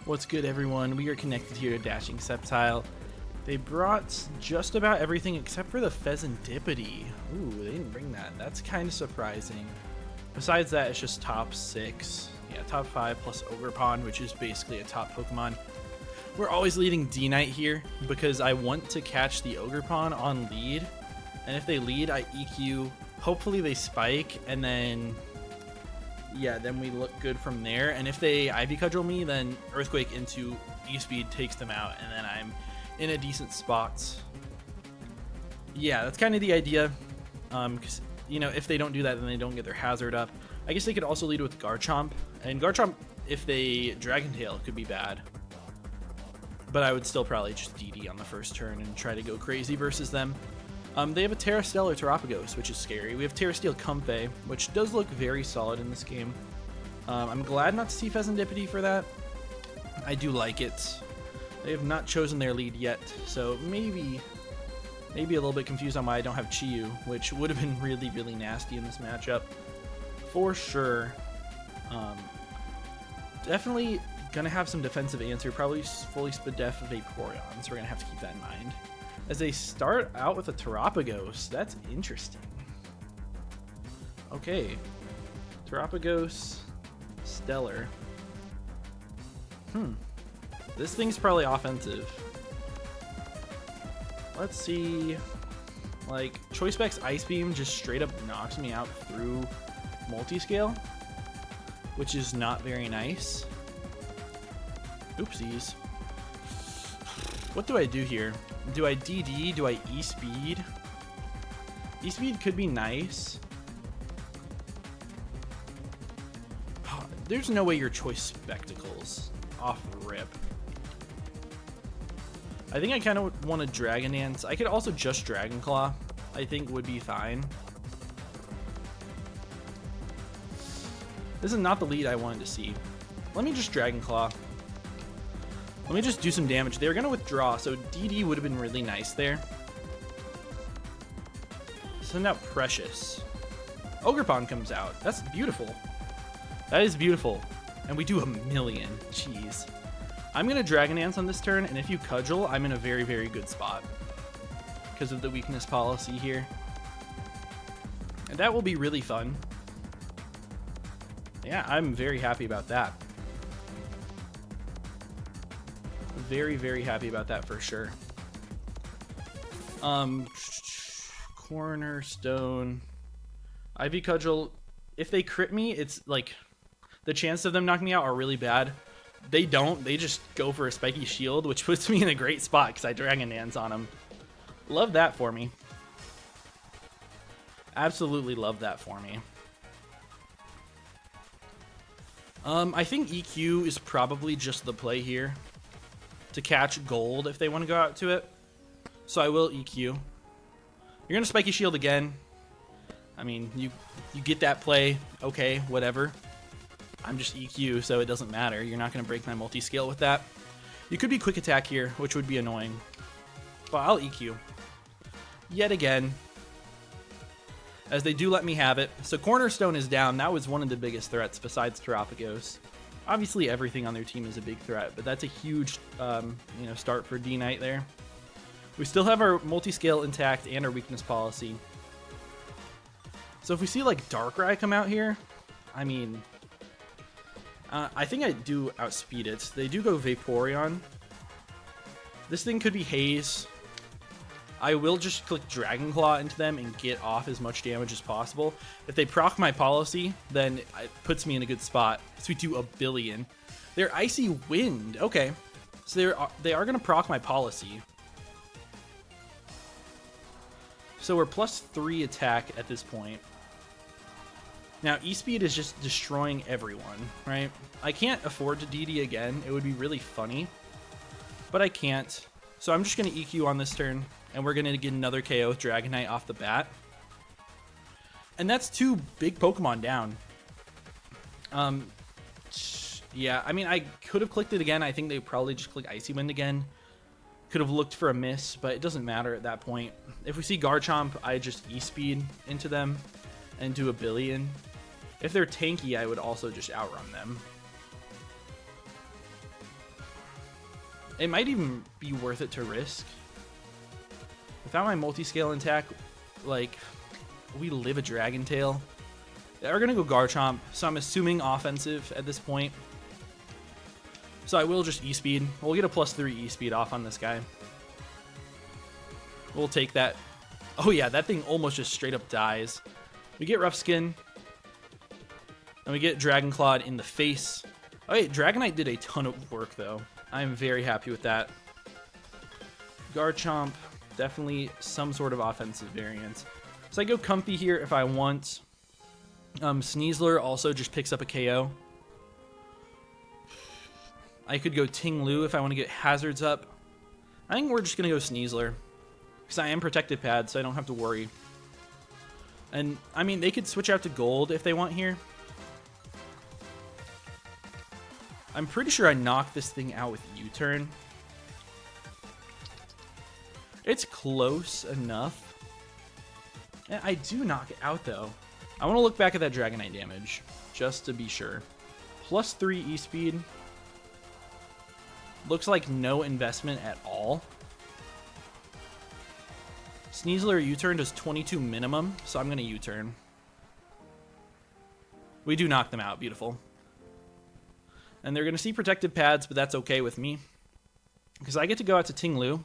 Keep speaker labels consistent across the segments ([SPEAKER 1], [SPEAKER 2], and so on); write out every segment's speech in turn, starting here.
[SPEAKER 1] What's good, everyone? We are connected here to Dashing Sceptile. They brought just about everything except for the Pheasantipity. Ooh, they didn't bring that. That's kind of surprising. Besides that, it's just top 6. Yeah, top 5 plus Ogerpon, which is basically a top Pokemon. We're always leading D-Knight here because I want to catch the Ogerpon on lead. And if they lead, I EQ. Hopefully they spike, and then... yeah, then we look good from there. And if they Ivy Cudgel me, then Earthquake into E-Speed takes them out, and then I'm in a decent spot. Yeah, that's kind of the idea. Because, you know, if they don't do that, then they don't get their hazard up. I guess they could also lead with Garchomp. And Garchomp, if they Dragon Tail, could be bad. But I would still probably just DD on the first turn and try to go crazy versus them. They have a Terra Stellar Terapagos, which is scary. We have Terra Steel Comfey, which does look very solid in this game. I'm glad not to see Pheasantipity for that. I do like it. They have not chosen their lead yet, so maybe a little bit confused on why I don't have Chi-Yu, which would have been really, really nasty in this matchup. For sure. Definitely gonna have some defensive answer, probably fully Spadef Vaporeon, so we're gonna have to keep that in mind. As they start out with a Terapagos, that's interesting. Okay, Terapagos, Stellar. This thing's probably offensive. Let's see. Like, Choice Specs Ice Beam just straight up knocks me out through Multiscale, which is not very nice. Oopsies. What do I do here? Do I DD? Do I E-Speed? E-Speed could be nice. There's no way your Choice Spectacles off the rip. I think I kind of want to Dragon Dance. I could also just Dragon Claw. I think would be fine. This is not the lead I wanted to see. Let me just Dragon Claw. Let me just do some damage. They were going to withdraw, so DD would have been really nice there. Send out Precious. Ogerpon comes out. That's beautiful. That is beautiful. And we do 1,000,000. Jeez. I'm going to Dragon Dance on this turn, and if you Cudgel, I'm in a very, very good spot. Because of the weakness policy here. And that will be really fun. Yeah, I'm very happy about that. Very, very happy about that for sure. Cornerstone. Ivy Cudgel. If they crit me, it's like the chances of them knocking me out are really bad. They don't. They just go for a spiky shield, which puts me in a great spot because I Dragon Dance on them. Love that for me. Absolutely love that for me. I think EQ is probably just the play here to catch gold if they want to go out to it. So I will EQ. You're going to spiky shield again. I mean, you get that play. Okay, whatever. I'm just EQ, so it doesn't matter. You're not going to break my multi-scale with that. You could be quick attack here, which would be annoying. But I'll EQ. Yet again. As they do let me have it. So Cornerstone is down. That was one of the biggest threats besides Terapagos. Obviously, everything on their team is a big threat, but that's a huge start for D-Knight there. We still have our multi-scale intact and our weakness policy. So if we see like Darkrai come out here, I mean, I think I do outspeed it. They do go Vaporeon. This thing could be Haze. I will just click Dragon Claw into them and get off as much damage as possible. If they proc my policy, then it puts me in a good spot. So we do 1,000,000,000. They're Icy Wind. Okay. So they are going to proc my policy. So we're +3 attack at this point. Now, E-Speed is just destroying everyone, right? I can't afford to DD again. It would be really funny. But I can't. So I'm just going to EQ on this turn. And we're going to get another KO with Dragonite off the bat. And that's 2 big Pokemon down. Yeah, I mean, I could have clicked it again. I think they probably just click Icy Wind again. Could have looked for a miss, but it doesn't matter at that point. If we see Garchomp, I just E-Speed into them and do 1,000,000,000. If they're tanky, I would also just outrun them. It might even be worth it to risk. Without my multi-scale intact, like, we live a Dragon Tail. They're gonna go Garchomp, so I'm assuming offensive at this point. So I will just E-Speed. We'll get a +3 E-Speed off on this guy. We'll take that. Oh yeah, that thing almost just straight up dies. We get Rough Skin. And we get Dragon Clawed in the face. Oh wait, Dragonite did a ton of work though. I'm very happy with that. Garchomp, definitely some sort of offensive variant. So I go Comfy here if I want. Sneasler also just picks up a KO. I could go Ting-Lu if I want to get hazards up. I think we're just going to go Sneasler. Because I am protected pad, so I don't have to worry. And, I mean, they could switch out to gold if they want here. I'm pretty sure I knocked this thing out with U-turn. It's close enough. And I do knock it out, though. I want to look back at that Dragonite damage, just to be sure. +3 E-Speed. Looks like no investment at all. Sneasler U-turn does 22 minimum, so I'm going to U-turn. We do knock them out. Beautiful. And they're going to see protected pads, but that's okay with me. Because I get to go out to Ting-Lu.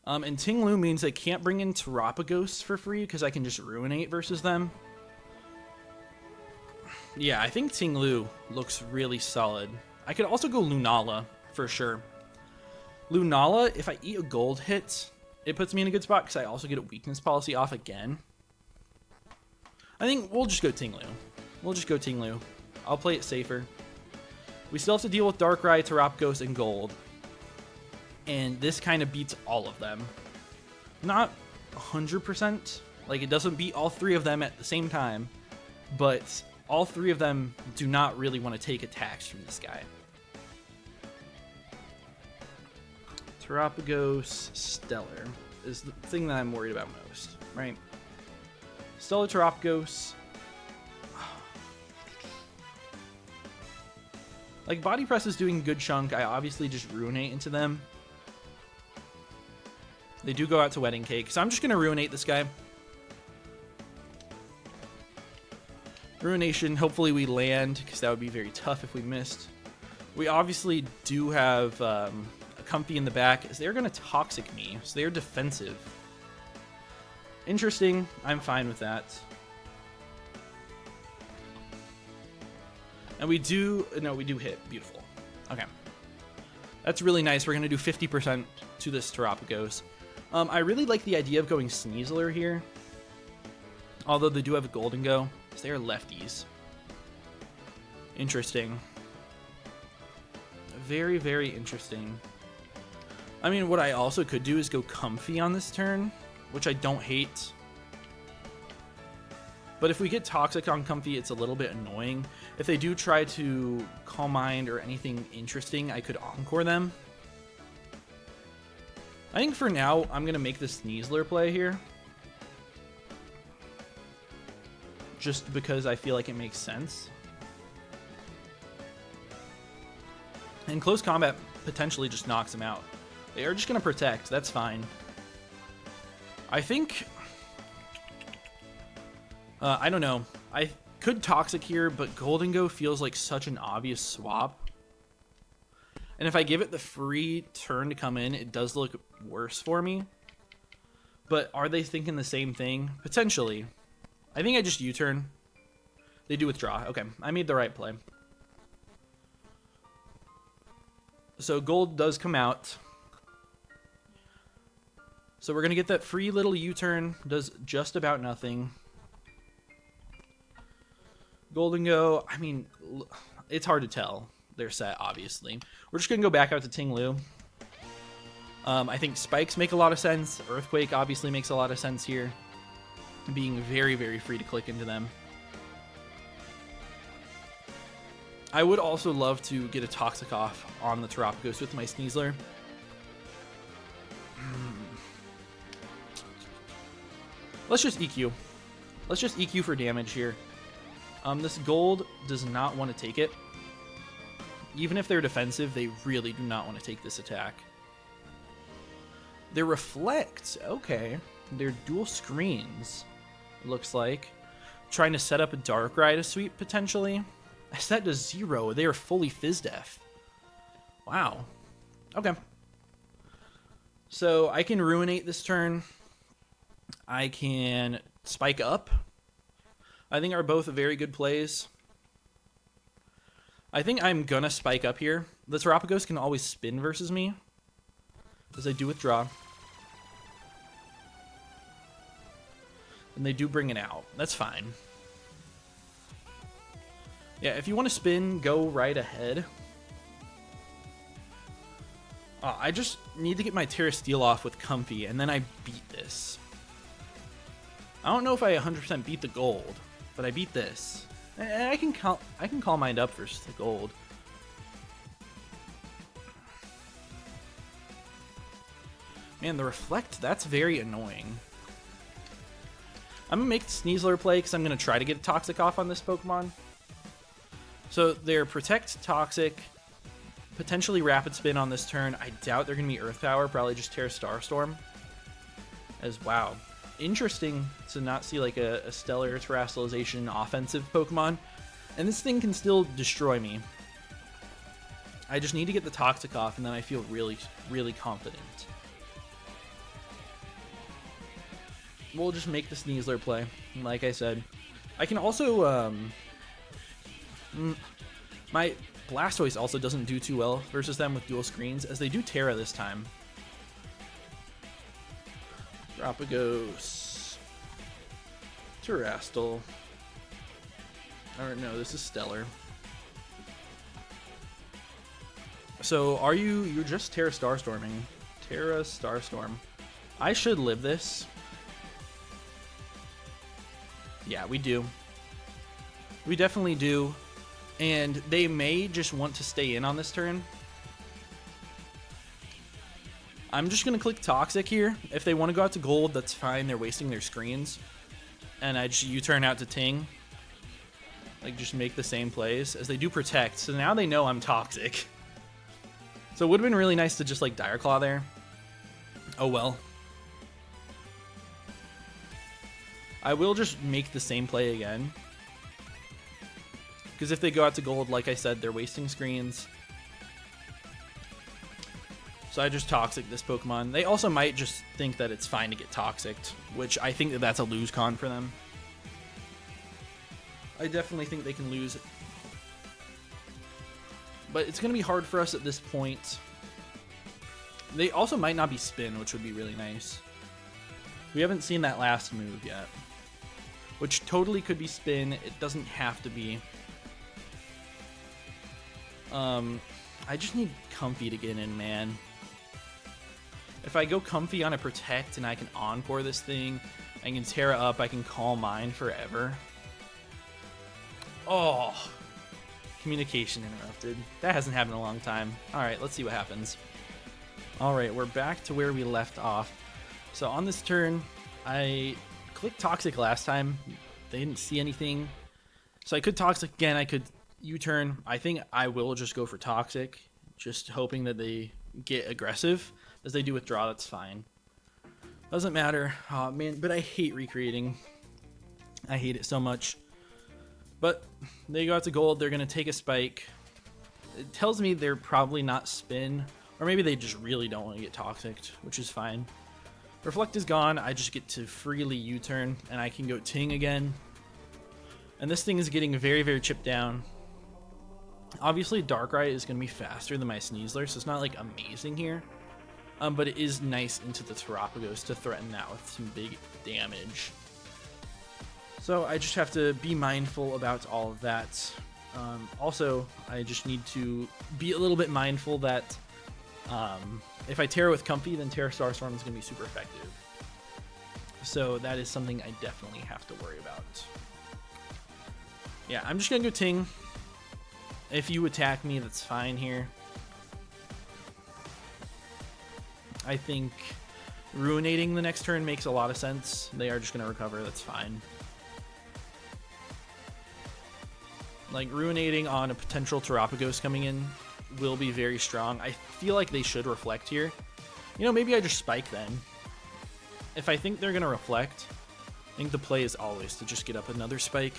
[SPEAKER 1] And Ting-Lu means they can't bring in Terapagos for free, because I can just Ruinate versus them. Yeah, I think Ting-Lu looks really solid. I could also go Lunala, for sure. Lunala, if I eat a gold hit, it puts me in a good spot, because I also get a weakness policy off again. I think we'll just go Ting-Lu. We'll just go Ting-Lu. I'll play it safer. We still have to deal with Darkrai, Terapagos, and Gold. And this kind of beats all of them. Not 100%. Like, it doesn't beat all three of them at the same time. But all three of them do not really want to take attacks from this guy. Terapagos, Stellar is the thing that I'm worried about most, right? Stellar Terapagos. Like, Body Press is doing a good chunk. I obviously just Ruinate into them. They do go out to Wedding Cake, so I'm just going to Ruinate this guy. Ruination, hopefully we land, because that would be very tough if we missed. We obviously do have a Comfy in the back, as they're going to Toxic me, so they're defensive. Interesting, I'm fine with that. And we do hit. Beautiful. Okay. That's really nice. We're going to do 50% to this Terapagos. I really like the idea of going Sneasler here. Although they do have a Golden Go. So they are lefties. Interesting. Very, very interesting. I mean, what I also could do is go Comfy on this turn, which I don't hate. But if we get Toxic on Comfy, it's a little bit annoying. If they do try to Calm Mind or anything interesting, I could Encore them. I think for now, I'm going to make the Sneasler play here. Just because I feel like it makes sense. And Close Combat potentially just knocks him out. They are just going to Protect. That's fine. I think... I don't know. I could Toxic here, but Golden Go feels like such an obvious swap. And if I give it the free turn to come in, it does look worse for me. But are they thinking the same thing? Potentially. I think I just U-turn. They do withdraw. Okay, I made the right play. So Gold does come out. So we're going to get that free little U-turn. Does just about nothing. Golden Go, I mean, it's hard to tell. They're set, obviously. We're just going to go back out to Ting-Lu. I think Spikes make a lot of sense. Earthquake obviously makes a lot of sense here. Being very, very free to click into them. I would also love to get a Toxic off on the Terapagos with my Sneasler. Let's just EQ. Let's just EQ for damage here. This Gold does not want to take it. Even if they're defensive, they really do not want to take this attack. They reflect. Okay. They're dual screens, looks like. Trying to set up a Dark Ride sweep, potentially. I set to 0. They are fully Fizz-Def. Wow. Okay. So I can Ruinate this turn. I can Spike Up. I think are both very good plays. I think I'm gonna Spike Up here. The Terapagos can always spin versus me, as I do withdraw. And they do bring it out. That's fine. Yeah, if you want to spin, go right ahead. I just need to get my Terra Steel off with Comfy, and then I beat this. I don't know if I 100% beat the gold, but I beat this. And I can Calm Mind up versus the gold. Man, the Reflect, that's very annoying. I'm going to make the Sneasler play because I'm going to try to get a Toxic off on this Pokemon. So they're Protect, Toxic, potentially Rapid Spin on this turn. I doubt they're going to be Earth Power, probably just Terra Starstorm. As wow. Interesting to not see like a Stellar Terrestrialization offensive Pokemon. And this thing can still destroy me. I just need to get the Toxic off and then I feel really, really confident. We'll just make the Sneasler play, like I said. I can also, my Blastoise also doesn't do too well versus them with dual screens, as they do Terra this time. Terapagos. Terastal. Or no, this is Stellar. So are you're just Terra Starstorming. Terra Starstorm. I should live this. Yeah, we do. We definitely do. And they may just want to stay in on this turn. I'm just going to click Toxic here. If they want to go out to Gold, that's fine. They're wasting their screens. And I just U-turn out to Ting. Like, just make the same plays. As they do Protect. So now they know I'm Toxic. So it would have been really nice to just, like, Dire Claw there. Oh, well. I will just make the same play again. Because if they go out to Gold, like I said, they're wasting screens. So I just Toxic this Pokemon. They also might just think that it's fine to get Toxiced, which I think that that's a lose con for them. I definitely think they can lose. But it's going to be hard for us at this point. They also might not be Spin, which would be really nice. We haven't seen that last move yet. Which totally could be Spin. It doesn't have to be. I just need Comfy to get in, man. If I go Comfy on a Protect and I can Encore this thing, I can Terra up, I can Calm Mind forever. Oh, communication interrupted. That hasn't happened in a long time. Alright, let's see what happens. Alright, we're back to where we left off. So on this turn, I clicked Toxic last time. They didn't see anything. So I could Toxic again, I could U-turn. I think I will just go for Toxic, just hoping that they get aggressive. As they do withdraw, that's fine. Doesn't matter. Oh, man, but I hate recreating. I hate it so much. But they go out to Gold. They're going to take a Spike. It tells me they're probably not Spin. Or maybe they just really don't want to get Toxic, which is fine. Reflect is gone. I just get to freely U-turn, and I can go Ting again. And this thing is getting very, very chipped down. Obviously, Darkrai is going to be faster than my Sneasler, so it's not, like, amazing here. But it is nice into the Terapagos to threaten that with some big damage. So I just have to be mindful about all of that. Also, I just need to be a little bit mindful that if I Terra with Comfy, then Terra Starstorm is going to be super effective. So that is something I definitely have to worry about. Yeah, I'm just going to go Ting. If you attack me, that's fine here. I think Ruinating the next turn makes a lot of sense. They are just going to recover, that's fine. Like, Ruinating on a potential Terapagos coming in will be very strong. I feel like they should reflect here. You know, maybe I just spike then. If I think they're going to reflect, I think the play is always to just get up another spike.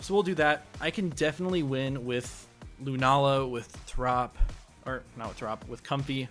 [SPEAKER 1] So we'll do that. I can definitely win with Lunala, with Trop, or not with Trop, with Comfy.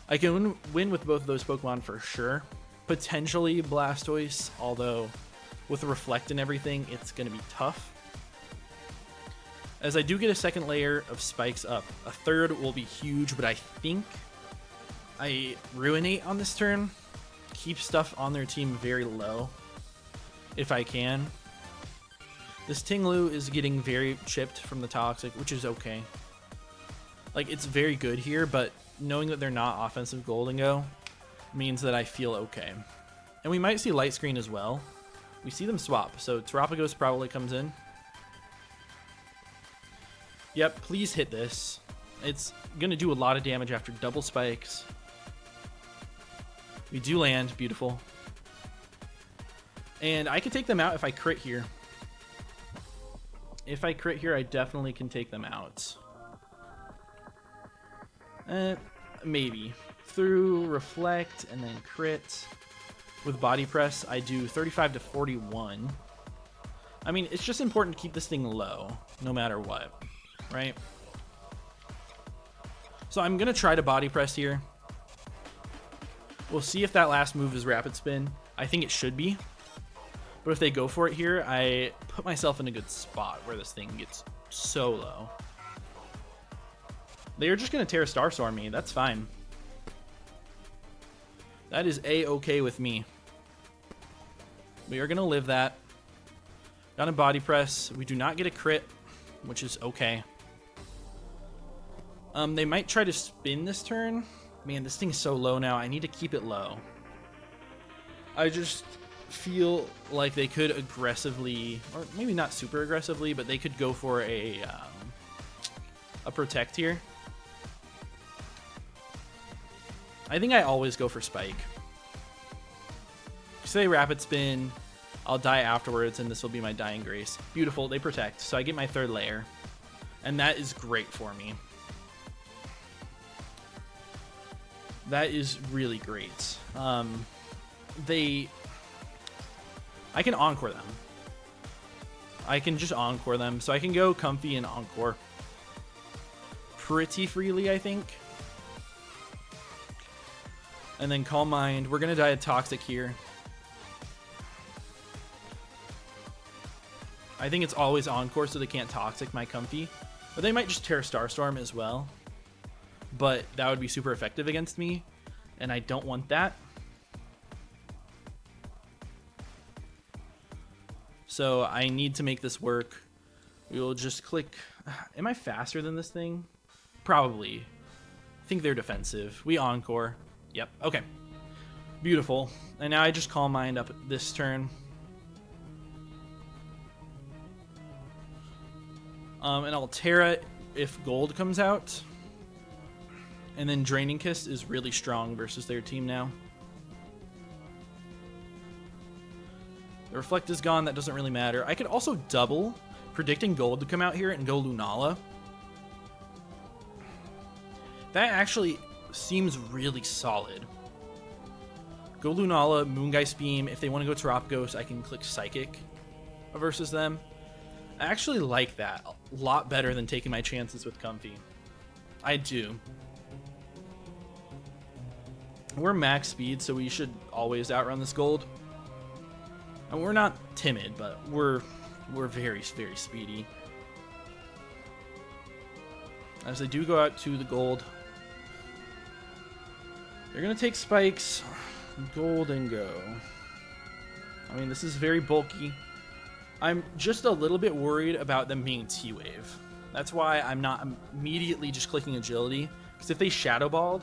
[SPEAKER 1] I can win with both of those Pokemon for sure. Potentially Blastoise, although with Reflect and everything, it's going to be tough. As I do get a second layer of spikes up, a third will be huge, but I think I Ruinate on this turn. Keep stuff on their team very low if I can. This Tinglu is getting very chipped from the Toxic, which is okay. Like, it's very good here, but knowing that they're not offensive Golden Go means that I feel okay. And we might see Light Screen as well. We see them swap, so Terapagos probably comes in. Yep, please hit this. It's going to do a lot of damage after double spikes. We do land, beautiful. And I can take them out if I crit here. If I crit here, I definitely can take them out. Maybe. Through Reflect and then crit. With Body Press, I do 35 to 41. I mean, it's just important to keep this thing low, no matter what, right? So I'm going to try to Body Press here. We'll see if that last move is Rapid Spin. I think it should be. But if they go for it here, I put myself in a good spot where this thing gets so low. They're just going to Terra Starstorm me. That's fine. That is A-okay with me. We are going to live that. Got a Body Press. We do not get a crit, which is okay. They might try to spin this turn. Man, this thing's so low now. I need to keep it low. I just feel like they could aggressively, or maybe not super aggressively, but they could go for a Protect here. I think I always go for Spike. Say Rapid Spin, I'll die afterwards, and this will be my Dying Grace. Beautiful, they Protect, so I get my third layer. And that is great for me. That is really great. I can Encore them. I can just Encore them. So I can go Comfy and Encore pretty freely, I think. And then Calm Mind. We're going to die a Toxic here. I think it's always Encore so they can't Toxic my Comfy. But they might just Terra Starstorm as well. But that would be super effective against me, and I don't want that. So I need to make this work. We will just click. Am I faster than this thing? Probably. I think they're defensive. We Encore. Yep. Okay. Beautiful. And now I just Calm Mind up this turn. And I'll Terra if gold comes out. And then Draining Kiss is really strong versus their team now. The Reflect is gone. That doesn't really matter. I could also double, predicting gold to come out here and go Lunala. That actually seems really solid. Go Lunala, Moongeist Beam. If they want to go Terapagos, I can click Psychic versus them. I actually like that a lot better than taking my chances with Comfy. I do. We're max speed, so we should always outrun this gold. And we're not timid, but we're very, very speedy. As they do go out to the gold, they're going to take spikes. Gold and go. I mean, this is very bulky. I'm just a little bit worried about them being T-Wave. That's why I'm not immediately just clicking Agility. Because if they Shadow Balled,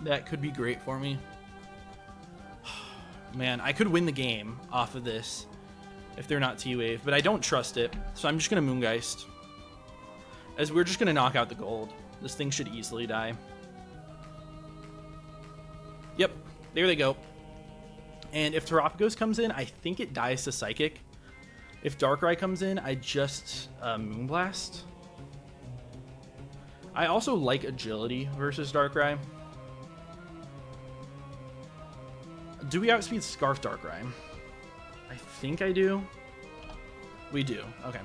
[SPEAKER 1] that could be great for me. Man, I could win the game off of this if they're not T-Wave, but I don't trust it, so I'm just going to Moongeist. As we're just going to knock out the gold. This thing should easily die. Yep, there they go. And if Terapagos comes in, I think it dies to Psychic. If Darkrai comes in, I just Moonblast. I also like agility versus Darkrai. Do we outspeed Scarf Darkrai? I think I do. We do. Okay.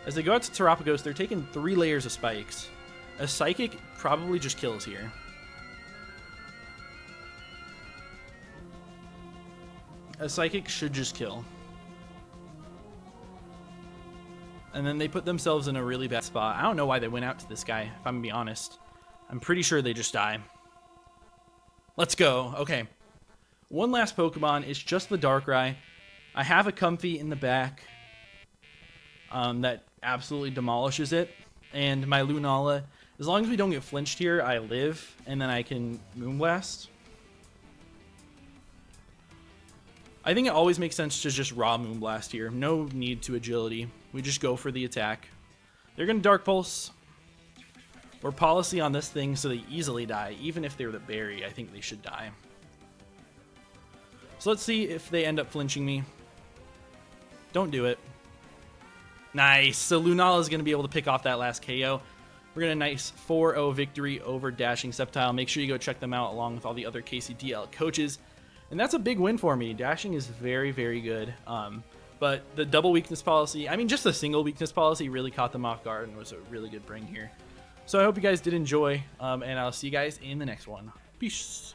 [SPEAKER 1] As they go out to Terapagos, they're taking 3 layers of spikes. A Psychic probably just kills here. A Psychic should just kill. And then they put themselves in a really bad spot. I don't know why they went out to this guy, if I'm gonna be honest. I'm pretty sure they just die. Let's go. Okay. One last Pokemon. It's just the Darkrai. I have a Comfy in the back that absolutely demolishes it. And my Lunala. As long as we don't get flinched here, I live. And then I can Moonblast. I think it always makes sense to just raw Moonblast here. No need to agility. We just go for the attack. They're going to Dark Pulse. We're policy on this thing so they easily die. Even if they're the berry, I think they should die. So let's see if they end up flinching me. Don't do it. Nice. So Lunala is going to be able to pick off that last KO. We're going to nice 4-0 victory over Dashing Sceptile. Make sure you go check them out along with all the other KCDL coaches. And that's a big win for me. Dashing is very, very good. But the double weakness policy, I mean, just the single weakness policy really caught them off guard and was a really good bring here. So I hope you guys did enjoy, and I'll see you guys in the next one. Peace.